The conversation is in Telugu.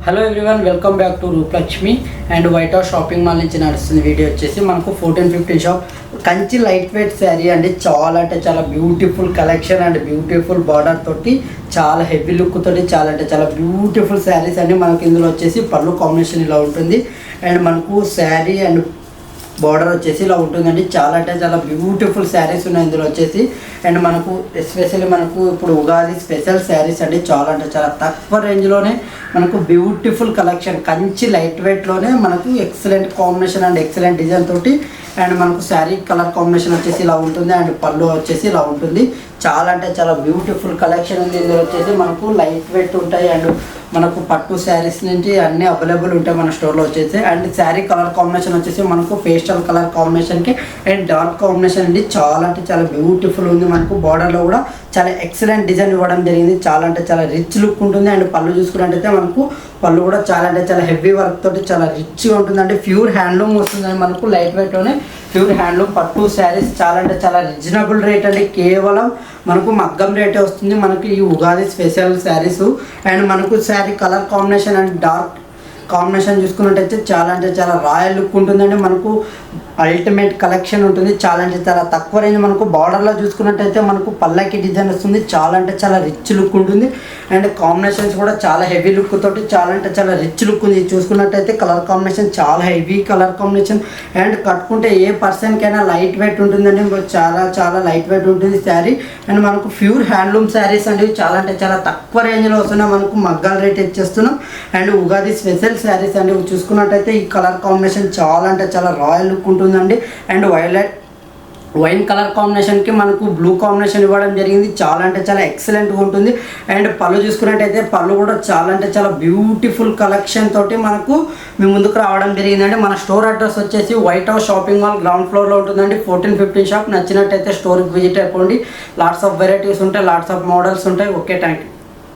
Hello everyone, welcome back to Rupalakshmi and white house shopping mall నుంచి నడుస్తుంది వీడియో వచ్చేసి మనకు 1450 shop Kanchi light weight sari అండి. చాలా అంటే చాలా beautiful collection and beautiful border తోటి చాలా హెవీ లుక్ తోటి చాలా అంటే చాలా బ్యూటిఫుల్ శారీస్ అండి. మనకి ఇందులో వచ్చేసి పళ్ళు కాంబినేషన్ ఇలా ఉంటుంది అండ్ మనకు శారీ అండ్ బార్డర్ వచ్చేసి ఇలా ఉంటుందండి. చాలా అంటే చాలా బ్యూటిఫుల్ శారీస్ ఉన్నాయి ఇందులో వచ్చేసి. అండ్ మనకు ఎస్పెషల్లీ మనకు ఇప్పుడు ఉగాది స్పెషల్ శారీస్ అండి. చాలా అంటే చాలా తక్కువ రేంజ్లోనే మనకు బ్యూటిఫుల్ కలెక్షన్ కంచి లైట్ వెయిట్లోనే మనకు excellent combination and excellent design తోటి అండ్ మనకు శారీ కలర్ కాంబినేషన్ వచ్చేసి ఇలా ఉంటుంది అండ్ పళ్ళు వచ్చేసి ఇలా ఉంటుంది. చాలా అంటే చాలా బ్యూటిఫుల్ కలెక్షన్ ఉంది ఇందులో వచ్చేసి. మనకు లైట్ వెయిట్ ఉంటాయి అండ్ మనకు పట్టు శారీస్ నుంచి అన్నీ అవైలబుల్ ఉంటాయి మన స్టోర్లో వచ్చేసి. అండ్ శారీ కలర్ కాంబినేషన్ వచ్చేసి మనకు పేస్టల్ కలర్ కాంబినేషన్కి అండ్ డార్క్ కాంబినేషన్ అండి. చాలా అంటే చాలా బ్యూటిఫుల్ ఉంది. మనకు బార్డర్లో కూడా చాలా ఎక్సలెంట్ డిజైన్ ఇవ్వడం జరిగింది. చాలా అంటే చాలా రిచ్ లుక్ ఉంటుంది. అండ్ పళ్ళు చూసుకున్నట్టయితే మనకు పళ్ళు కూడా చాలా అంటే చాలా హెవీ వర్క్ తోటి చాలా రిచ్గా ఉంటుందండి. ప్యూర్ హ్యాండ్లూమ్ వస్తుందండి మనకు లైట్ వెయిట్లోనే ప్యూర్ హ్యాండ్లూమ్ పట్టు శారీస్. చాలా అంటే చాలా రీజనబుల్ రేట్ అండి. కేవలం మనకు మగ్గం రేటే వస్తుంది మనకి ఈ ఉగాది స్పెషల్ శారీస్. అండ్ మనకు sari colour combination and dark combination చూసుకున్నట్టయితే చాలా అంటే చాలా రాయల్ లుక్ ఉంటుందండి. మనకు అల్టిమేట్ కలెక్షన్ ఉంటుంది. చాలా అంటే చాలా తక్కువ రేంజ్. మనకు బార్డర్లో చూసుకున్నట్టయితే మనకు పల్లకి డిజైన్ వస్తుంది. చాలా అంటే చాలా రిచ్ లుక్ ఉంటుంది అండ్ కాంబినేషన్స్ కూడా చాలా హెవీ లుక్ తోటి చాలా అంటే చాలా రిచ్ లుక్ ఉంది. చూసుకున్నట్టయితే కలర్ కాంబినేషన్ చాలా హెవీ కలర్ కాంబినేషన్ అండ్ కట్టుకుంటే ఏ పర్సన్కైనా లైట్ వెయిట్ ఉంటుందండి. చాలా చాలా లైట్ వెయిట్ ఉంటుంది శారీ. అండ్ మనకు ప్యూర్ హ్యాండ్లూమ్ శారీస్ అండి. చాలా అంటే చాలా తక్కువ రేంజ్లో వస్తున్నాయి. మనకు మగ్గాల రేట్ ఇచ్చేస్తున్నాం అండ్ ఉగాది స్పెషల్ శారీస్ అండి. చూసుకున్నట్టయితే ఈ కలర్ కాంబినేషన్ చాలా అంటే చాలా రాయల్ లుక్ ఉంటుందండి. అండ్ వైన్ కలర్ కాంబినేషన్కి మనకు బ్లూ కాంబినేషన్ ఇవ్వడం జరిగింది. చాలా అంటే చాలా ఎక్సలెంట్గా ఉంటుంది. అండ్ పళ్ళు చూసుకున్నట్టయితే పళ్ళు కూడా చాలా అంటే చాలా బ్యూటిఫుల్ కలెక్షన్ తోటి మనకు మీ ముందుకు రావడం జరిగిందండి. మన స్టోర్ అడ్రస్ వచ్చేసి white house shopping mall ground ఫ్లోర్లో ఉంటుందండి. 1450 షాప్. నచ్చినట్టయితే స్టోర్కి విజిట్ అయిపోండి. లాట్స్ ఆఫ్ వెరైటీస్ ఉంటాయి, లాట్స్ ఆఫ్ మోడల్స్ ఉంటాయి. Okay, thank you.